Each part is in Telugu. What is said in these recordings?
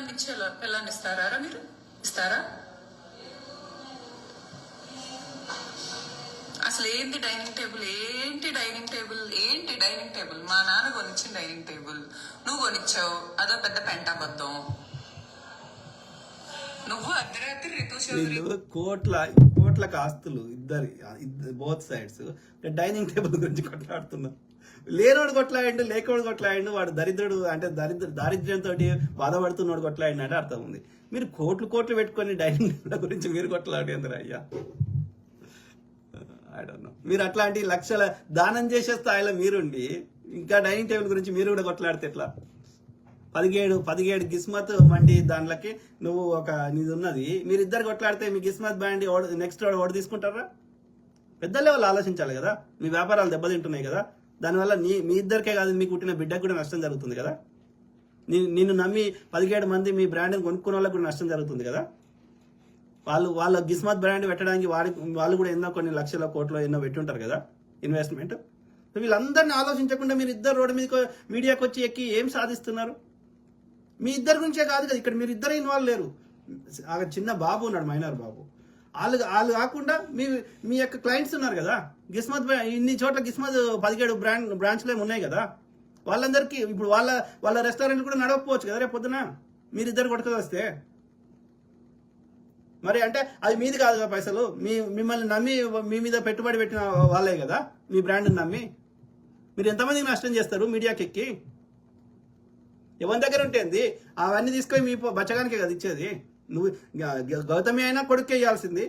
పిల్లాన్ని ఇచ్చేలా పిల్లాన్ని ఇస్తారా మీరు? ఇస్తారా? అసలు ఏంటి డైనింగ్ టేబుల్? ఏంటి డైనింగ్ టేబుల్? ఏంటి డైనింగ్ టేబుల్? మా నాన్న కొనిచ్చిన డైనింగ్ టేబుల్ నువ్వు కొనిచ్చావు, అదో పెద్ద పెంటాబద్ధం. నువ్వు అర్ధరాత్రి రితు చౌదరి కోట్ల ఆస్తులు ఇద్దరు బోత్ సైడ్స్ డైనింగ్ టేబుల్ గురించి కొట్లాడుతున్నారు. లేనోడు కొట్లాడిండు, లేకోడు కొట్లాడిండు, వాడు దరిద్రుడు అంటే దారిద్ర్యంతో బాధపడుతున్నాడు కొట్లాడిండు అంటే అర్థం ఉంది. మీరు కోట్లు పెట్టుకొని డైనింగ్ టేబుల్ గురించి మీరు కొట్లాడేందుకు అయ్యా? I don't know. మీరు అట్లాంటి లక్షల దానం చేసే స్థాయిలో మీరుండి ఇంకా డైనింగ్ టేబుల్ గురించి మీరు కూడా కొట్లాడితే ఎట్లా? 17 గిస్మత్ బండి దాంట్లోకి నువ్వు ఒక నీది ఉన్నది, మీరిద్దరు కొట్లాడితే మీ గిస్మత్ బండి నెక్స్ట్ ఓడి తీసుకుంటారా? పెద్ద లెవెల్ ఆలోచించాలి కదా. మీ వ్యాపారాలు దెబ్బతింటున్నాయి కదా, దానివల్ల మీ ఇద్దరికే కాదు మీకు పుట్టిన బిడ్డకు కూడా నష్టం జరుగుతుంది కదా. నిన్ను నమ్మి 17 మంది మీ బ్రాండ్ని కొనుక్కునే వాళ్ళకి కూడా నష్టం జరుగుతుంది కదా. వాళ్ళ గిస్మత్ బ్రాండ్ పెట్టడానికి వాళ్ళు కూడా ఎన్నో కొన్ని లక్షల కోట్లు ఎన్నో పెట్టుంటారు కదా ఇన్వెస్ట్మెంట్. వీళ్ళందరినీ ఆలోచించకుండా మీరు ఇద్దరు రోడ్డు మీద మీడియాకి వచ్చి ఎక్కి ఏం సాధిస్తున్నారు? మీ ఇద్దరి గురించే కాదు కదా, ఇక్కడ మీరు ఇద్దరు ఇన్వాల్వ్ లేరు. చిన్న బాబు ఉన్నాడు, మైనర్ బాబు. వాళ్ళు కాకుండా మీ యొక్క క్లయింట్స్ ఉన్నారు కదా, గిస్మత్ ఇన్ని చోట్ల గిస్మత్ 17 బ్రాంచ్లు ఏమి ఉన్నాయి కదా. వాళ్ళందరికీ ఇప్పుడు వాళ్ళ రెస్టారెంట్ కూడా నడవకపోవచ్చు కదా రేపు పొద్దున మీరిద్దరు కొట్టుకు వస్తే. మరి అంటే అది మీది కాదు కదా పైసలు, మిమ్మల్ని నమ్మి మీ మీద పెట్టుబడి పెట్టిన వాళ్ళే కదా, మీ బ్రాండ్ని నమ్మి. మీరు ఎంతమందికి నష్టం చేస్తారు మీడియాకి ఎక్కి? ఎవరి దగ్గర ఉంటుంది అవన్నీ తీసుకొని మీ బచ్చగానికే కదా ఇచ్చేది. నువ్వు గౌతమి అయినా కొడుకు వేయాల్సింది,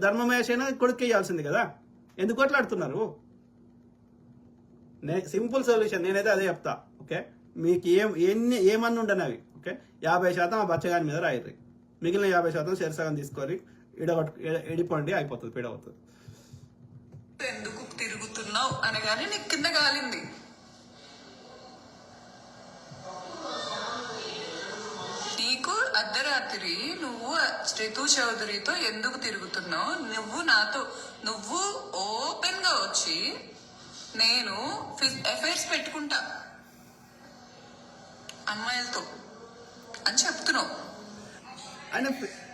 ధర్మమేష్ అయినా కొడుకు వేయాల్సింది కదా. ఎందుకు కొట్లాడుతున్నారు? సింపుల్ సొల్యూషన్ నేనైతే అదే చెప్తా. ఓకే, మీకు ఏమన్నా ఉండను అవి. ఓకే, 50% ఆ బచ్చగాని మీద రాయిర్రి, మిగిలిన 50% శరసగం తీసుకొని ఎడిపోండి, అయిపోతుంది, పీడవుతుంది. ఎందుకు తిరుగుతున్నావు అనగానే నీకు కింద గాలింది. నీకు అర్ధరాత్రి నువ్వు రితు చౌదరితో ఎందుకు తిరుగుతున్నావు? నువ్వు ఓపెన్ గా వచ్చి నేను అఫైర్స్ పెట్టుకుంటా అమ్మాయిలతో అని చెప్తున్నావు.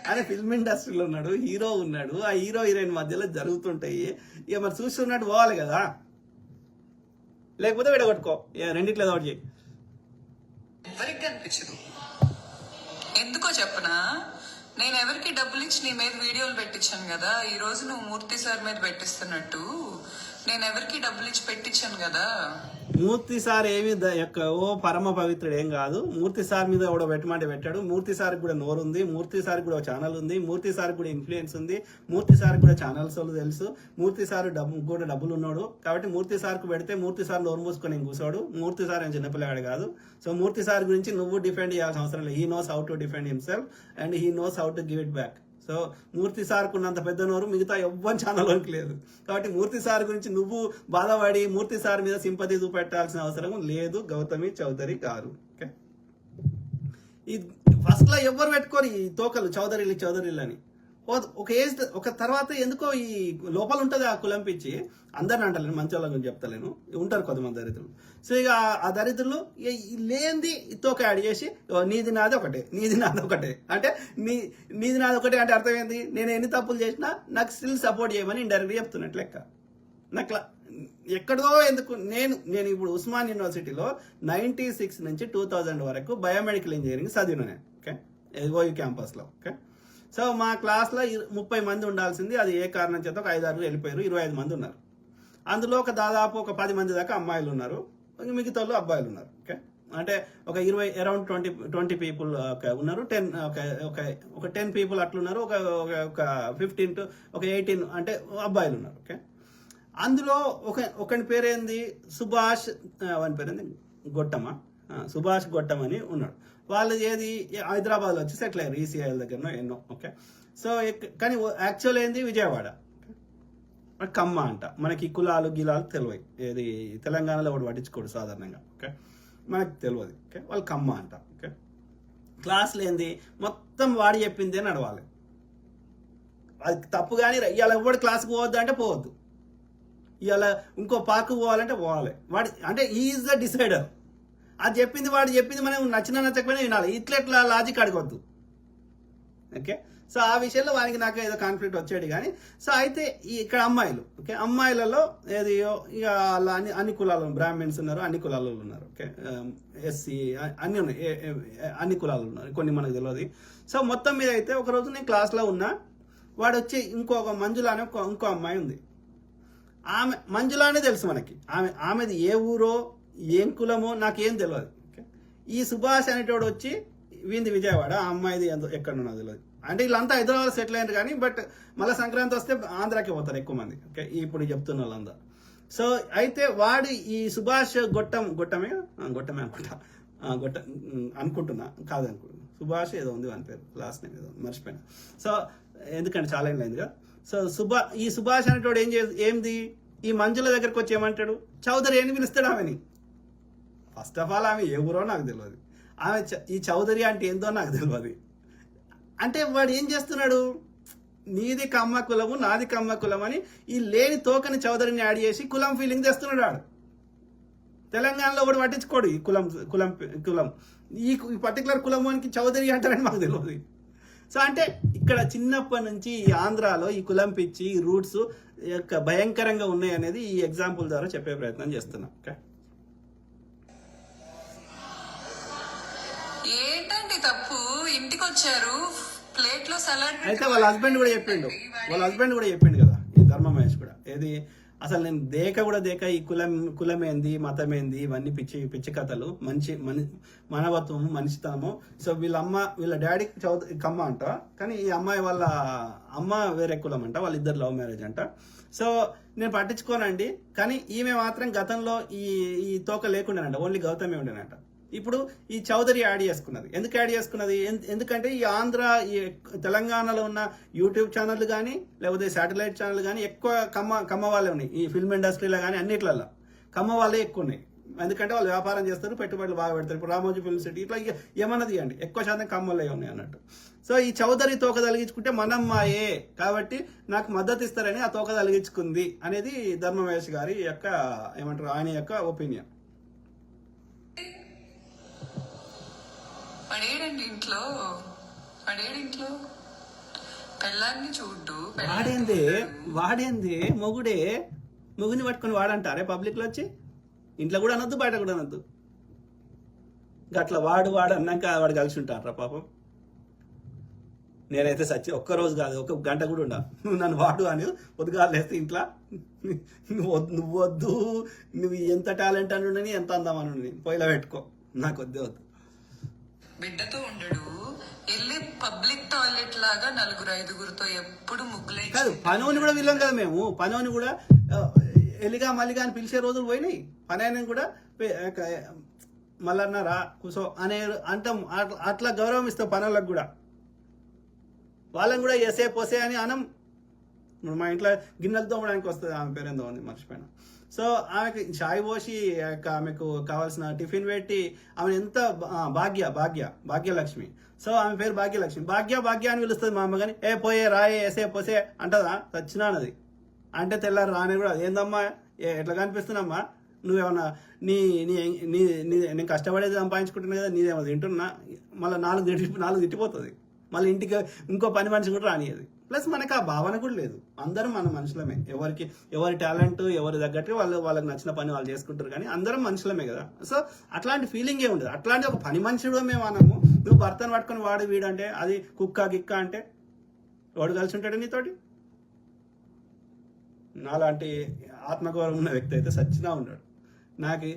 ఆయన ఫిల్మ్ ఇండస్ట్రీలో ఉన్నాడు, హీరో ఉన్నాడు. ఆ హీరో హీరోయిన్ మధ్యలో జరుగుతుంటాయి. ఇక మరి చూస్తున్నట్టు పోవాలి కదా, లేకపోతే విడగొట్టుకో, రెండిట్లో ఒకటి చేయి. ఎవరికి కనిపించదు. ఎందుకో చెప్పనా, నేను ఎవరికి డబ్బులు ఇచ్చి నీ మీద వీడియోలు పెట్టించాను కదా. ఈ రోజు నువ్వు మూర్తి సార్ మీద పెట్టిస్తున్నట్టు నేను ఎవరికి డబ్బులు ఇచ్చి పెట్టించాను కదా. మూర్తి సార్ ఏమి ఓ పరమ పవిత్రుడు ఏం కాదు. మూర్తి సార్ మీద కూడా పెట్టమంటే పెట్టాడు. మూర్తి సార్కి కూడా నోరు ఉంది, మూర్తి సార్కి కూడా ఛానల్ ఉంది, మూర్తి సార్కి కూడా ఇన్ఫ్లుయెన్స్ ఉంది, మూర్తి సార్కి కూడా ఛానల్స్ తెలుసు, మూర్తి సార్ కూడా డబ్బులు ఉన్నాడు. కాబట్టి మూర్తి సార్కు పెడితే మూర్తి సార్ నోరు మూసుకొని కూర్చోడు. మూర్తి సార్ ఏం చిన్నపిల్లగాడు కాదు. సో మూర్తి సార్ గురించి నువ్వు డిఫెండ్ చేయాల్సిన అవసరం లేదు. He knows how to defend himself and he knows how to give it back. So Murthy సార్కు ఉన్నంత పెద్ద నోరు మిగతా ఎవ్వరి ఛానల్లోకి లేదు. కాబట్టి మూర్తి సార్ గురించి నువ్వు బాధపడి మూర్తి సార్ మీద సింపతి చూపెట్టాల్సిన అవసరం లేదు గౌతమి చౌదరి గారు. ఓకే, ఈ ఫస్ట్ లో ఎవ్వరు పెట్టుకోరు ఈ తోకలు చౌదరిలు అని. ఒక తర్వాత ఎందుకో ఈ లోపల ఉంటుంది ఆ కులం పిచ్చి. అందరిని అంటలేను, మంచి వాళ్ళ గురించి చెప్తలేను, ఉంటారు కొంతమంది దరిద్రులు. సో ఇక ఆ దరిద్రులు లేనిది తోక యాడ్ చేసి నీది నాది ఒకటే అంటే నీది నాది ఒకటే అంటే అర్థం ఏంది? నేను ఎన్ని తప్పులు చేసినా నాకు స్టిల్ సపోర్ట్ చేయమని ఇండైరెక్ట్గా చెప్తున్నట్టు లెక్క. నాకు ఎక్కడో ఎందుకు నేను ఇప్పుడు ఉస్మాన్ యూనివర్సిటీలో 96 నుంచి 2000 వరకు బయోమెడికల్ ఇంజనీరింగ్ చదివినా నేను. ఓకే, ఓయూ క్యాంపస్లో. ఓకే, సో మా క్లాస్లో 30 మంది ఉండాల్సింది, అది ఏ కారణం చేత ఒక 5-6 వెళ్ళిపోయారు, 25 మంది ఉన్నారు. అందులో దాదాపు ఒక 10 మంది దాకా అమ్మాయిలు ఉన్నారు, మిగతా అబ్బాయిలు ఉన్నారు. ఓకే, అంటే ఒక 20 అరౌండ్ 20 పీపుల్ ఉన్నారు. 10 పీపుల్ అట్లున్నారు. ఒక 15 to 18 అంటే అబ్బాయిలు ఉన్నారు. ఓకే, అందులో ఒకని పేరేంది సుభాష్, వాని పేరేంది సుభాష్ గొట్టం అని ఉన్నాడు. వాళ్ళు హైదరాబాద్లో వచ్చి సెటిల్ అయ్యారు, ఈసీఐల దగ్గరనో ఎన్నో. ఓకే, సో కానీ యాక్చువల్ ఏంది విజయవాడ. కమ్మ అంట. మనకి కులాలు గిలాలు తెలియదు, ఏది తెలంగాణలో ఒకటి పట్టించుకోడు సాధారణంగా. ఓకే, మనకు తెలియదు. ఓకే, వాళ్ళు కమ్మ అంట. ఓకే, క్లాసులు ఏంది మొత్తం వాడి చెప్పిందే నడవాలి. అది తప్పు. కానీ ఇవాళ ఎవడు క్లాస్కి పోవద్దు అంటే పోవద్దు, ఇవాళ ఇంకో పార్కు పోవాలంటే పోవాలి. వాడి అంటే ఈజ్ ద డిసైడర్. అది చెప్పింది వాడు చెప్పింది మనం నచ్చినా నచ్చకపోయినా వినాలి. ఇట్లా లాజిక్ అడగొద్దు. ఓకే, సో ఆ విషయంలో వానికి నాకు ఏదో కాన్ఫ్లిక్ట్ వచ్చేది. కానీ సో అయితే ఇక్కడ అమ్మాయిలు, ఓకే, అమ్మాయిలలో ఏది ఇక అన్ని కులాలు, బ్రాహ్మిన్స్ ఉన్నారు, అన్ని కులాలు ఉన్నారు, ఓకే, ఎస్సీ అన్ని ఉన్నాయి, అన్ని కులాలు ఉన్నారు, కొన్ని మనకు తెలియదు. సో మొత్తం మీద అయితే ఒకరోజు నేను క్లాస్లో ఉన్నా, వాడు వచ్చి ఇంకొక మంజుల అనే ఇంకో అమ్మాయి ఉంది. ఆమె మంజులానే తెలుసు మనకి, ఆమెది ఏ ఊరో ఏం కులమో నాకేం తెలియదు. ఓకే, ఈ సుభాష్ అనేటోడు వచ్చి వీంది విజయవాడ, ఆ అమ్మాయిది ఎక్కడ ఉన్నదో తెలియదు. అంటే వీళ్ళంతా హైదరాబాద్ సెటిల్ అయ్యారు కానీ బట్ మళ్ళీ సంక్రాంతి వస్తే ఆంధ్రాకి పోతారు ఎక్కువ మంది. ఓకే, ఇప్పుడు చెప్తున్న వాళ్ళంతా. సో అయితే వాడు ఈ సుభాష్ గొట్టమే అనుకుంటున్నా, కాదనుకుంటున్నా, సుభాష్ ఏదో ఉంది వాని పేరు, లాస్ట్ నేమ్ ఏదో మర్చిపోయినా. సో ఎందుకంటే చాలా ఏం లేదు కదా. సో ఈ సుభాష్ అనేటోడు ఏంది ఈ మంజుల దగ్గరకు వచ్చి ఏమంటాడు, చౌదరి అని పిలుస్తాడు ఆమెని. ఫస్ట్ ఆఫ్ ఆల్ ఆమె ఏ ఊరో నాకు తెలియదు, ఆమె ఈ చౌదరి అంటే ఏందో నాకు తెలియదు. అంటే వాడు ఏం చేస్తున్నాడు, నీది కమ్మ కులము నాది కమ్మ కులం అని ఈ లేని తోకని చౌదరిని యాడ్ చేసి కులం ఫీలింగ్ తెస్తున్నాడు వాడు. తెలంగాణలో వాడు పట్టించుకోడు ఈ కులం ఈ పర్టికులర్ కులమానికి చౌదరి అంటారని మాకు తెలియదు. సో అంటే ఇక్కడ చిన్నప్పటి నుంచి ఈ ఆంధ్రాలో ఈ కులం పిచ్చి, ఈ రూట్స్ యొక్క భయంకరంగా ఉన్నాయి అనేది ఈ ఎగ్జాంపుల్ ద్వారా చెప్పే ప్రయత్నం చేస్తున్నా. ఓకే, ఏంటండి తప్పు, ఇంటికి వచ్చారు ప్లేట్ లో సలాడ్ అయితే వాళ్ళ హస్బెండ్ కూడా చెప్పిండు కదా ఈ ధర్మ మహేష్ కూడా, ఏది అసలు నేను దేక ఈ కులం ఏంది, మతం ఏంది, ఇవన్నీ పిచ్చి కథలు, మానవత్వము, మనిషితనము. సో వీళ్ళ డాడీ కమ్మ అంట, కానీ ఈ అమ్మాయి వాళ్ళ అమ్మ వేరే కులం అంట, వాళ్ళిద్దరు లవ్ మ్యారేజ్ అంట. సో నేను పట్టించుకోనండి, కానీ ఈమె మాత్రం గతంలో ఈ తోక లేకుండానంట, ఓన్లీ గౌతమే ఉండేనంట. ఇప్పుడు ఈ చౌదరి యాడ్ చేసుకున్నది. ఎందుకు యాడ్ చేసుకున్నది, ఎందుకంటే ఈ ఆంధ్ర, ఈ తెలంగాణలో ఉన్న యూట్యూబ్ ఛానళ్ళు కానీ లేకపోతే శాటిలైట్ ఛానల్ కానీ ఎక్కువ కమ్మ వాళ్ళే ఉన్నాయి. ఈ ఫిల్మ్ ఇండస్ట్రీలో కానీ అన్నిట్లలో కమ్మ వాళ్ళే ఎక్కువ ఉన్నాయి. ఎందుకంటే వాళ్ళు వ్యాపారం చేస్తారు, పెట్టుబడులు బాగా పెడతారు. ఇప్పుడు రామోజీ ఫిల్మ్ సిటీ ఇట్లా ఏమన్నది అండి, ఎక్కువ శాతం కమ్మలే ఉన్నాయి అన్నట్టు. సో ఈ చౌదరి తోక తలిగించుకుంటే మనమ్మాయే కాబట్టి నాకు మద్దతు ఇస్తారని ఆ తోక తలిగించుకుంది అనేది ధర్మమహేష్ గారి యొక్క ఏమంటారు, ఆయన యొక్క ఒపీనియన్. పడేడింట్లో పెళ్ళాన్ని చూడ్డు. వాడేందే మొగుని పట్టుకుని వాడంటారే పబ్లిక్ లో వచ్చి, ఇంట్లో కూడా అనొద్దు, బయట కూడా అనొద్దు. గట్ల వాడు అన్నాక వాడు కలిసి ఉంటారా పాపం. నేనైతే ఒక్కరోజు కాదు, ఒక గంట కూడా ఉండా, నువ్వు నన్ను వాడు అని పొద్దుగా లేస్తే ఇంట్లో నువ్వు వద్దు, నువ్వు ఎంత టాలెంట్ అని ఉండని, ఎంత అందం అని ఉండని, పొయ్యిలో పెట్టుకో, నాకు వద్దు. బిడ్డతో ఉండడు, వెళ్ళి పబ్లిక్ టాయిలెట్ లాగా 4-5 ఎప్పుడు ముగ్గులే కాదు. పనోని కూడా వీళ్ళం కదా మేము, పనోని కూడా ఎలిగా మల్లిగా అని పిలిచే రోజులు పోయినాయి. పని కూడా మళ్ళన్నారా కూసో అనే అంటాం, అట్లా గౌరవం ఇస్తాం పనులకు కూడా. వాళ్ళని కూడా ఎసే పోసే అని అనం. మా ఇంట్లో గిన్నెలు తోమడానికి వస్తుంది, ఆమె పేరు ఎంతో ఉంది మర్చిపోయినా. సో ఆమెకి చాయ్ పోసి ఆమెకు కావాల్సిన టిఫిన్ పెట్టి, ఆమె ఎంత భాగ్యలక్ష్మి. సో ఆమె పేరు భాగ్యలక్ష్మి. భాగ్య అని పిలుస్తుంది మా అమ్మ. కానీ పోయే రాయే ఎసే పోసే అంటదా, చచ్చినానది అంటే తెల్లారు రాని కూడా ఏందమ్మా ఎట్లా కనిపిస్తున్నామ్మా, నువ్వేమన్నా నేను కష్టపడేది సంపాదించుకుంటున్నా కదా, నీదేమో తింటున్నా, మళ్ళీ 4 తిట్టిపోతుంది. మళ్ళీ ఇంటికి ఇంకో పని మనిషి కూడా రానియదు. ప్లస్ మనకు ఆ భావన కూడా లేదు. అందరం మన మనుషులమే, ఎవరి టాలెంట్ ఎవరి తగ్గట్టు వాళ్ళకి నచ్చిన పని వాళ్ళు చేసుకుంటారు, కానీ అందరం మనుషులమే కదా. సో అట్లాంటి ఫీలింగే ఉండదు. అట్లాంటి ఒక పని మనుషుడు మేము అనము. నువ్వు భర్తను పట్టుకొని వాడు వీడంటే అది కుక్క గిక్క అంటే వాడు కలిసి ఉంటాడు నీతోటి. నాలాంటి ఆత్మగౌరవం ఉన్న వ్యక్తి అయితే సచ్చినా ఉన్నాడు. నాకు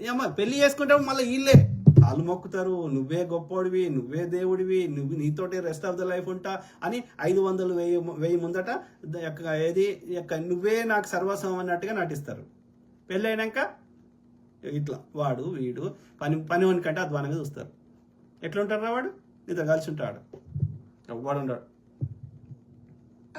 ఏమో పెళ్లి చేసుకుంటే మళ్ళీ వీళ్ళే కాళ్ళు మొక్కుతారు, నువ్వే గొప్పోడివి, నువ్వే దేవుడివి, నీతోటి రెస్ట్ ఆఫ్ ద లైఫ్ ఉంటా అని 500,000 ముందట నువ్వే నాకు సర్వస్వం అన్నట్టుగా నటిస్తారు. పెళ్ళైనాక ఇట్లా వాడు వీడు పని కంటే అధ్వానంగా చూస్తారు. ఎట్లుంటారా వాడు నీతో కలిసి ఉంటాడు, వాడు ఉంటాడు.